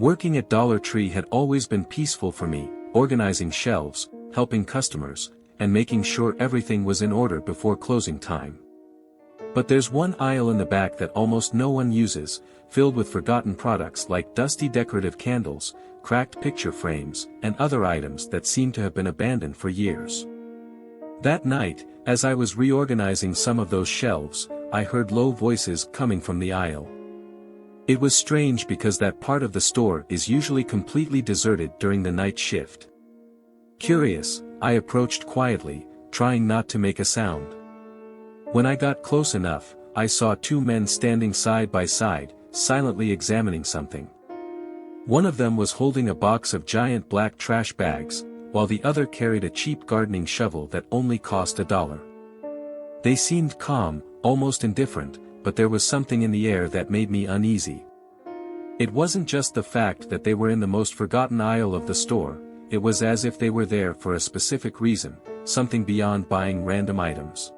Working at Dollar Tree had always been peaceful for me, organizing shelves, helping customers, and making sure everything was in order before closing time. But there's one aisle in the back that almost no one uses, filled with forgotten products like dusty decorative candles, cracked picture frames, and other items that seem to have been abandoned for years. That night, as I was reorganizing some of those shelves, I heard low voices coming from the aisle. It was strange because that part of the store is usually completely deserted during the night shift. Curious, I approached quietly, trying not to make a sound. When I got close enough, I saw two men standing side by side, silently examining something. One of them was holding a box of giant black trash bags, while the other carried a cheap gardening shovel that only cost $1. They seemed calm, almost indifferent, but there was something in the air that made me uneasy. It wasn't just the fact that they were in the most forgotten aisle of the store, it was as if they were there for a specific reason, something beyond buying random items.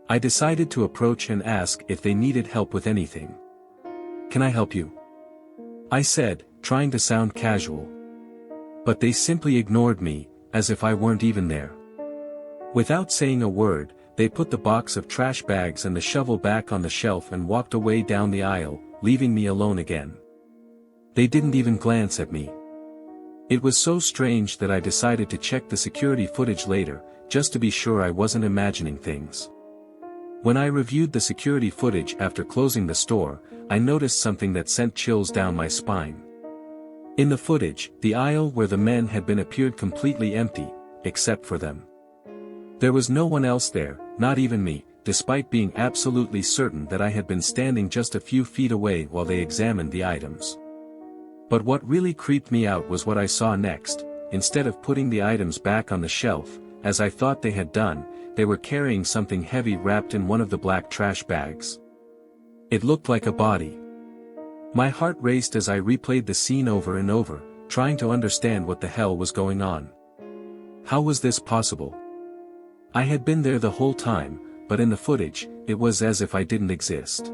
I decided to approach and ask if they needed help with anything. "Can I help you?" I said, trying to sound casual. But they simply ignored me, as if I weren't even there. Without saying a word, they put the box of trash bags and the shovel back on the shelf and walked away down the aisle, leaving me alone again. They didn't even glance at me. It was so strange that I decided to check the security footage later, just to be sure I wasn't imagining things. When I reviewed the security footage after closing the store, I noticed something that sent chills down my spine. In the footage, the aisle where the men had been appeared completely empty, except for them. There was no one else there, not even me, despite being absolutely certain that I had been standing just a few feet away while they examined the items. But what really creeped me out was what I saw next. Instead of putting the items back on the shelf, as I thought they had done, they were carrying something heavy wrapped in one of the black trash bags. It looked like a body. My heart raced as I replayed the scene over and over, trying to understand what the hell was going on. How was this possible? I had been there the whole time, but in the footage, it was as if I didn't exist.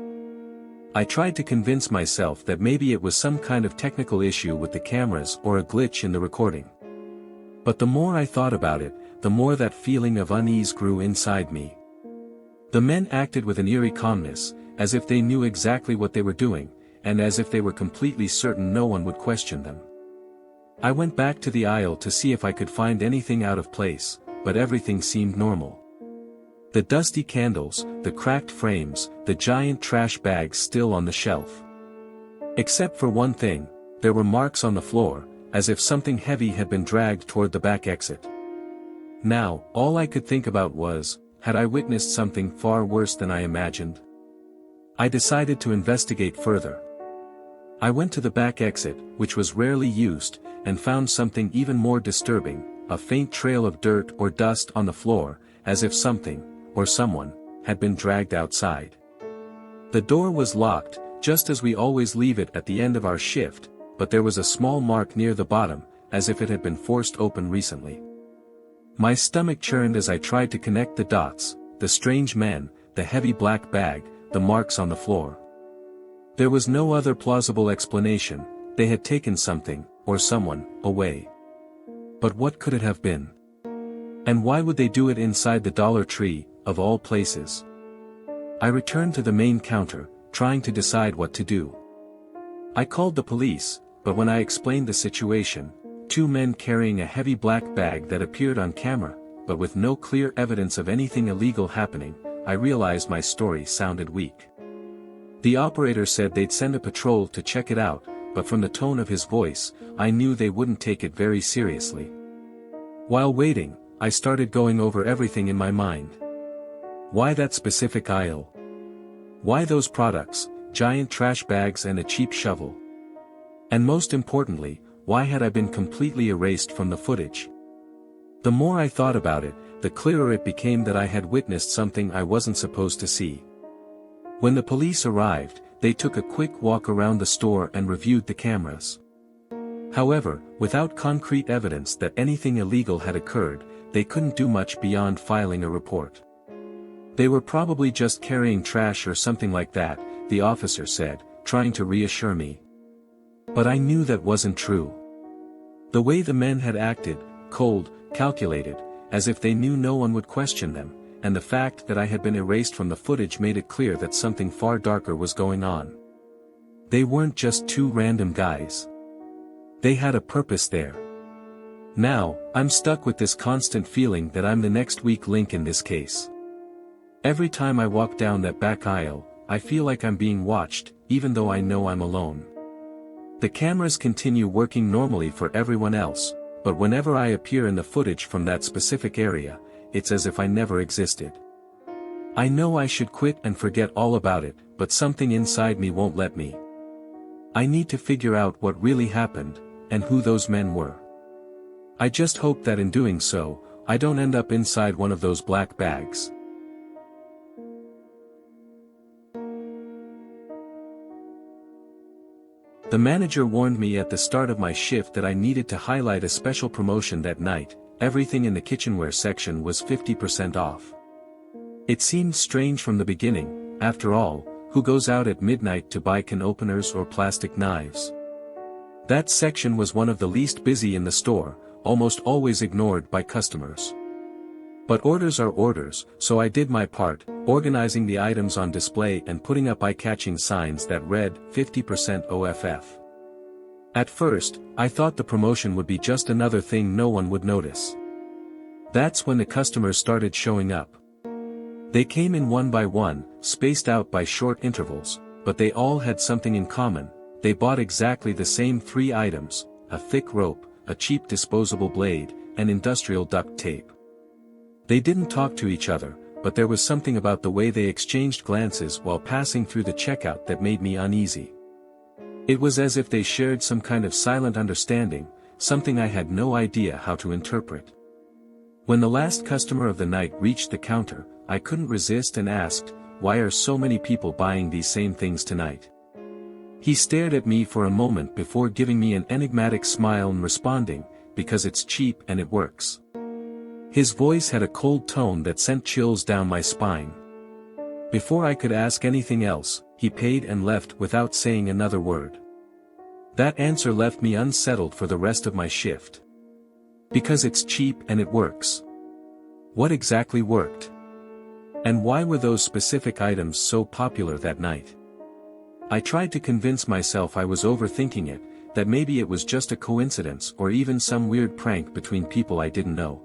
I tried to convince myself that maybe it was some kind of technical issue with the cameras or a glitch in the recording. But the more I thought about it, the more that feeling of unease grew inside me. The men acted with an eerie calmness, as if they knew exactly what they were doing, and as if they were completely certain no one would question them. I went back to the aisle to see if I could find anything out of place, but everything seemed normal. The dusty candles, the cracked frames, the giant trash bags still on the shelf. Except for one thing, there were marks on the floor, as if something heavy had been dragged toward the back exit. Now, all I could think about was, had I witnessed something far worse than I imagined? I decided to investigate further. I went to the back exit, which was rarely used, and found something even more disturbing, a faint trail of dirt or dust on the floor, as if something, or someone, had been dragged outside. The door was locked, just as we always leave it at the end of our shift, but there was a small mark near the bottom, as if it had been forced open recently. My stomach churned as I tried to connect the dots, the strange men, the heavy black bag, the marks on the floor. There was no other plausible explanation. They had taken something, or someone, away. But what could it have been? And why would they do it inside the Dollar Tree, of all places? I returned to the main counter, trying to decide what to do. I called the police, but when I explained the situation, two men carrying a heavy black bag that appeared on camera, but with no clear evidence of anything illegal happening, I realized my story sounded weak. The operator said they'd send a patrol to check it out, but from the tone of his voice, I knew they wouldn't take it very seriously. While waiting, I started going over everything in my mind. Why that specific aisle? Why those products, giant trash bags and a cheap shovel? And most importantly, why had I been completely erased from the footage? The more I thought about it, the clearer it became that I had witnessed something I wasn't supposed to see. When the police arrived, they took a quick walk around the store and reviewed the cameras. However, without concrete evidence that anything illegal had occurred, they couldn't do much beyond filing a report. They were probably just carrying trash or something like that, the officer said, trying to reassure me. But I knew that wasn't true. The way the men had acted, cold, calculated, as if they knew no one would question them, and the fact that I had been erased from the footage made it clear that something far darker was going on. They weren't just two random guys. They had a purpose there. Now, I'm stuck with this constant feeling that I'm the next weak link in this case. Every time I walk down that back aisle, I feel like I'm being watched, even though I know I'm alone. The cameras continue working normally for everyone else, but whenever I appear in the footage from that specific area, it's as if I never existed. I know I should quit and forget all about it, but something inside me won't let me. I need to figure out what really happened, and who those men were. I just hope that in doing so, I don't end up inside one of those black bags. The manager warned me at the start of my shift that I needed to highlight a special promotion that night. Everything in the kitchenware section was 50% off. It seemed strange from the beginning. After all, who goes out at midnight to buy can openers or plastic knives? That section was one of the least busy in the store, almost always ignored by customers. But orders are orders, so I did my part, organizing the items on display and putting up eye-catching signs that read 50% OFF. At first, I thought the promotion would be just another thing no one would notice. That's when the customers started showing up. They came in one by one, spaced out by short intervals, but they all had something in common. They bought exactly the same 3 items: a thick rope, a cheap disposable blade, and industrial duct tape. They didn't talk to each other, but there was something about the way they exchanged glances while passing through the checkout that made me uneasy. It was as if they shared some kind of silent understanding, something I had no idea how to interpret. When the last customer of the night reached the counter, I couldn't resist and asked, "Why are so many people buying these same things tonight?" He stared at me for a moment before giving me an enigmatic smile and responding, "Because it's cheap and it works." His voice had a cold tone that sent chills down my spine. Before I could ask anything else, he paid and left without saying another word. That answer left me unsettled for the rest of my shift. Because it's cheap and it works. What exactly worked? And why were those specific items so popular that night? I tried to convince myself I was overthinking it, that maybe it was just a coincidence or even some weird prank between people I didn't know.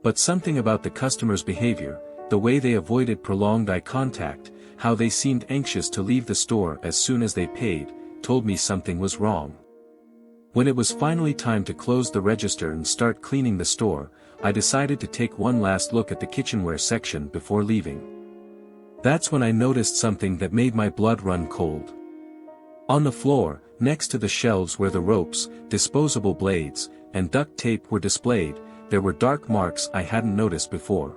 But something about the customers' behavior, the way they avoided prolonged eye contact, how they seemed anxious to leave the store as soon as they paid, told me something was wrong. When it was finally time to close the register and start cleaning the store, I decided to take one last look at the kitchenware section before leaving. That's when I noticed something that made my blood run cold. On the floor, next to the shelves where the ropes, disposable blades, and duct tape were displayed, there were dark marks I hadn't noticed before.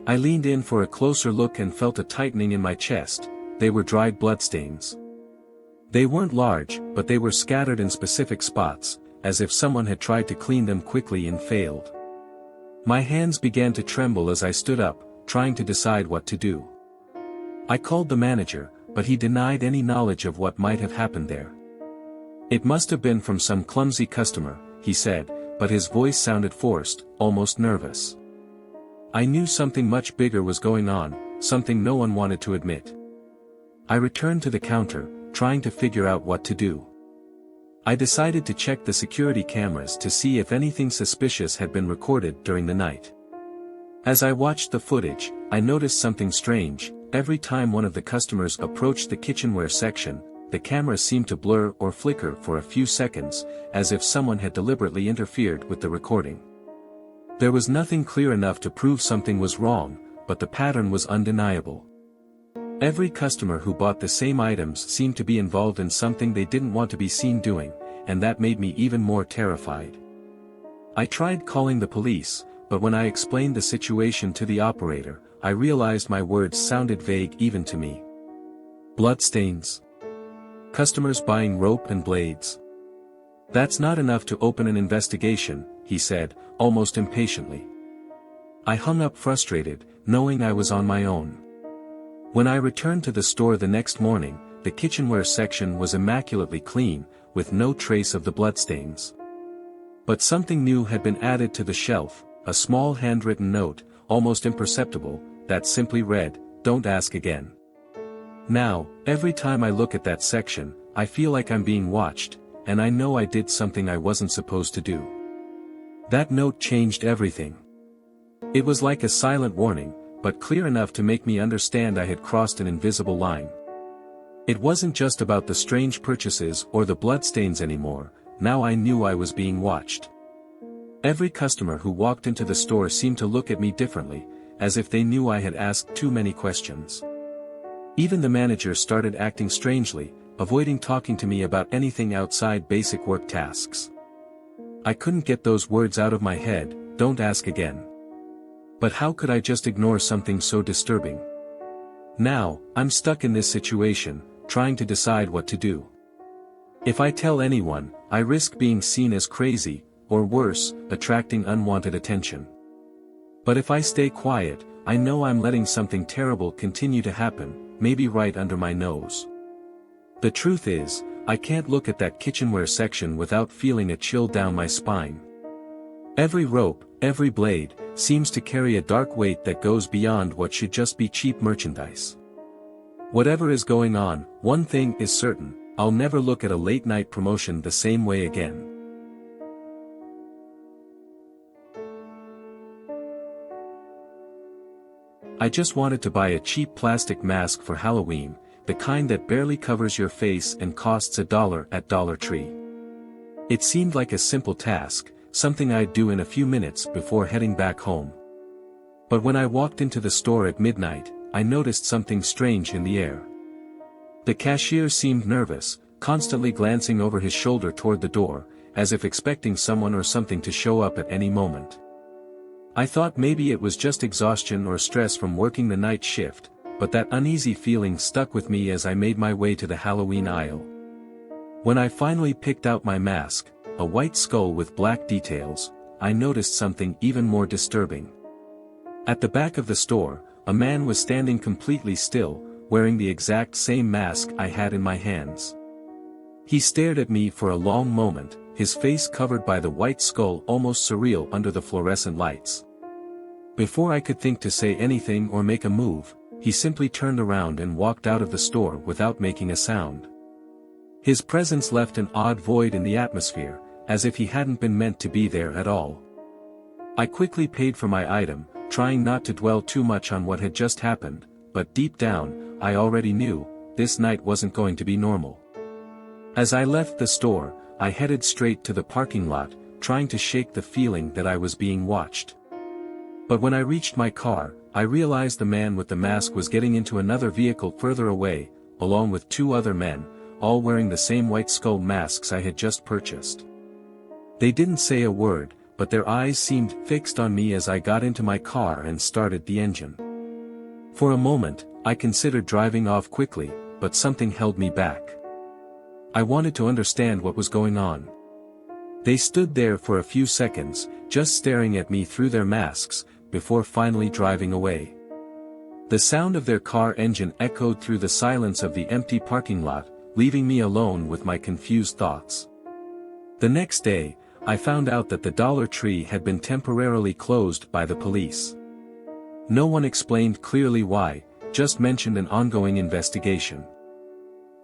I leaned in for a closer look and felt a tightening in my chest. They were dried bloodstains. They weren't large, but they were scattered in specific spots, as if someone had tried to clean them quickly and failed. My hands began to tremble as I stood up, trying to decide what to do. I called the manager, but he denied any knowledge of what might have happened there. "It must have been from some clumsy customer," he said, but his voice sounded forced, almost nervous. I knew something much bigger was going on, something no one wanted to admit. I returned to the counter, trying to figure out what to do. I decided to check the security cameras to see if anything suspicious had been recorded during the night. As I watched the footage, I noticed something strange. Every time one of the customers approached the kitchenware section, the camera seemed to blur or flicker for a few seconds, as if someone had deliberately interfered with the recording. There was nothing clear enough to prove something was wrong, but the pattern was undeniable. Every customer who bought the same items seemed to be involved in something they didn't want to be seen doing, and that made me even more terrified. I tried calling the police, but when I explained the situation to the operator, I realized my words sounded vague even to me. Bloodstains. Customers buying rope and blades. "That's not enough to open an investigation," he said, almost impatiently. I hung up frustrated, knowing I was on my own. When I returned to the store the next morning, the kitchenware section was immaculately clean, with no trace of the bloodstains. But something new had been added to the shelf, a small handwritten note, almost imperceptible, that simply read, "Don't ask again." Now, every time I look at that section, I feel like I'm being watched, and I know I did something I wasn't supposed to do. That note changed everything. It was like a silent warning, but clear enough to make me understand I had crossed an invisible line. It wasn't just about the strange purchases or the bloodstains anymore, now I knew I was being watched. Every customer who walked into the store seemed to look at me differently, as if they knew I had asked too many questions. Even the manager started acting strangely, avoiding talking to me about anything outside basic work tasks. I couldn't get those words out of my head, "Don't ask again." But how could I just ignore something so disturbing? Now, I'm stuck in this situation, trying to decide what to do. If I tell anyone, I risk being seen as crazy, or worse, attracting unwanted attention. But if I stay quiet, I know I'm letting something terrible continue to happen, maybe right under my nose. The truth is, I can't look at that kitchenware section without feeling a chill down my spine. Every rope, every blade, seems to carry a dark weight that goes beyond what should just be cheap merchandise. Whatever is going on, one thing is certain, I'll never look at a late-night promotion the same way again. I just wanted to buy a cheap plastic mask for Halloween, the kind that barely covers your face and costs $1 at Dollar Tree. It seemed like a simple task, something I'd do in a few minutes before heading back home. But when I walked into the store at midnight, I noticed something strange in the air. The cashier seemed nervous, constantly glancing over his shoulder toward the door, as if expecting someone or something to show up at any moment. I thought maybe it was just exhaustion or stress from working the night shift, but that uneasy feeling stuck with me as I made my way to the Halloween aisle. When I finally picked out my mask, a white skull with black details, I noticed something even more disturbing. At the back of the store, a man was standing completely still, wearing the exact same mask I had in my hands. He stared at me for a long moment, his face covered by the white skull almost surreal under the fluorescent lights. Before I could think to say anything or make a move, he simply turned around and walked out of the store without making a sound. His presence left an odd void in the atmosphere, as if he hadn't been meant to be there at all. I quickly paid for my item, trying not to dwell too much on what had just happened, but deep down, I already knew, this night wasn't going to be normal. As I left the store, I headed straight to the parking lot, trying to shake the feeling that I was being watched. But when I reached my car, I realized the man with the mask was getting into another vehicle further away, along with two other men, all wearing the same white skull masks I had just purchased. They didn't say a word, but their eyes seemed fixed on me as I got into my car and started the engine. For a moment, I considered driving off quickly, but something held me back. I wanted to understand what was going on. They stood there for a few seconds, just staring at me through their masks, before finally driving away. The sound of their car engine echoed through the silence of the empty parking lot, leaving me alone with my confused thoughts. The next day, I found out that the Dollar Tree had been temporarily closed by the police. No one explained clearly why, just mentioned an ongoing investigation.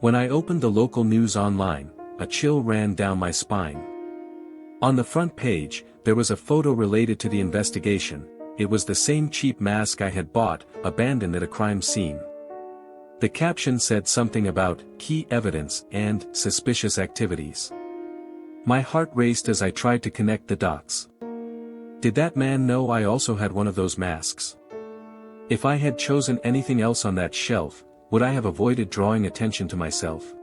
When I opened the local news online, a chill ran down my spine. On the front page, there was a photo related to the investigation. It was the same cheap mask I had bought, abandoned at a crime scene. The caption said something about key evidence and suspicious activities. My heart raced as I tried to connect the dots. Did that man know I also had one of those masks? If I had chosen anything else on that shelf, would I have avoided drawing attention to myself?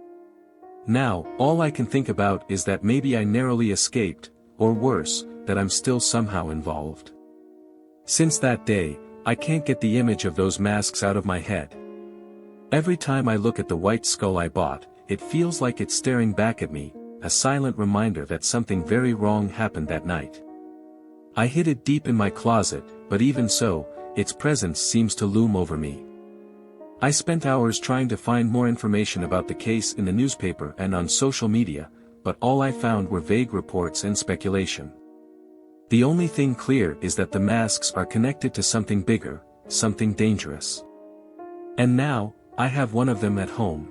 Now, all I can think about is that maybe I narrowly escaped, or worse, that I'm still somehow involved. Since that day, I can't get the image of those masks out of my head. Every time I look at the white skull I bought, it feels like it's staring back at me, a silent reminder that something very wrong happened that night. I hid it deep in my closet, but even so, its presence seems to loom over me. I spent hours trying to find more information about the case in the newspaper and on social media, but all I found were vague reports and speculation. The only thing clear is that the masks are connected to something bigger, something dangerous. And now, I have one of them at home.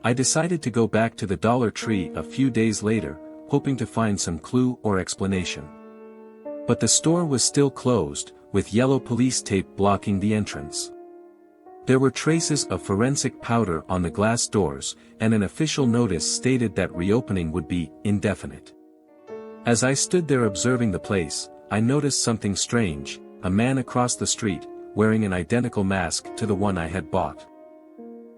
I decided to go back to the Dollar Tree a few days later, hoping to find some clue or explanation. But the store was still closed, with yellow police tape blocking the entrance. There were traces of forensic powder on the glass doors, and an official notice stated that reopening would be indefinite. As I stood there observing the place, I noticed something strange: a man across the street, wearing an identical mask to the one I had bought.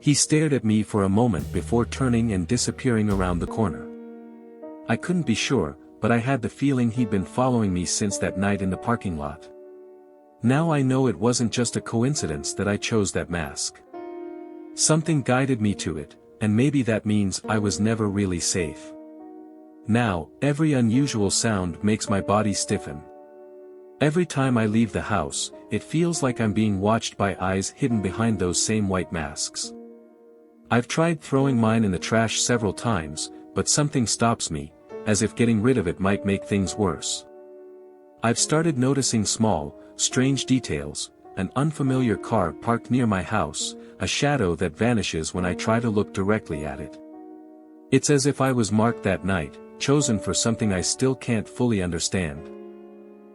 He stared at me for a moment before turning and disappearing around the corner. I couldn't be sure, but I had the feeling he'd been following me since that night in the parking lot. Now I know it wasn't just a coincidence that I chose that mask. Something guided me to it, and maybe that means I was never really safe. Now, every unusual sound makes my body stiffen. Every time I leave the house, it feels like I'm being watched by eyes hidden behind those same white masks. I've tried throwing mine in the trash several times, but something stops me, as if getting rid of it might make things worse. I've started noticing small, strange details: an unfamiliar car parked near my house, a shadow that vanishes when I try to look directly at it. It's as if I was marked that night, chosen for something I still can't fully understand.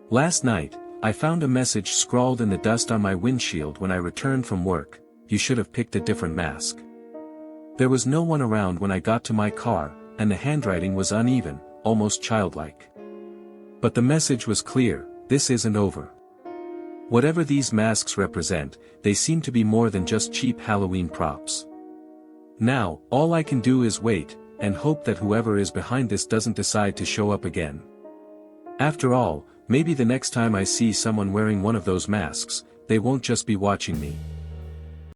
Last night, I found a message scrawled in the dust on my windshield when I returned from work: "You should have picked a different mask." There was no one around when I got to my car, and the handwriting was uneven, almost childlike. But the message was clear: this isn't over. Whatever these masks represent, they seem to be more than just cheap Halloween props. Now, all I can do is wait, and hope that whoever is behind this doesn't decide to show up again. After all, maybe the next time I see someone wearing one of those masks, they won't just be watching me.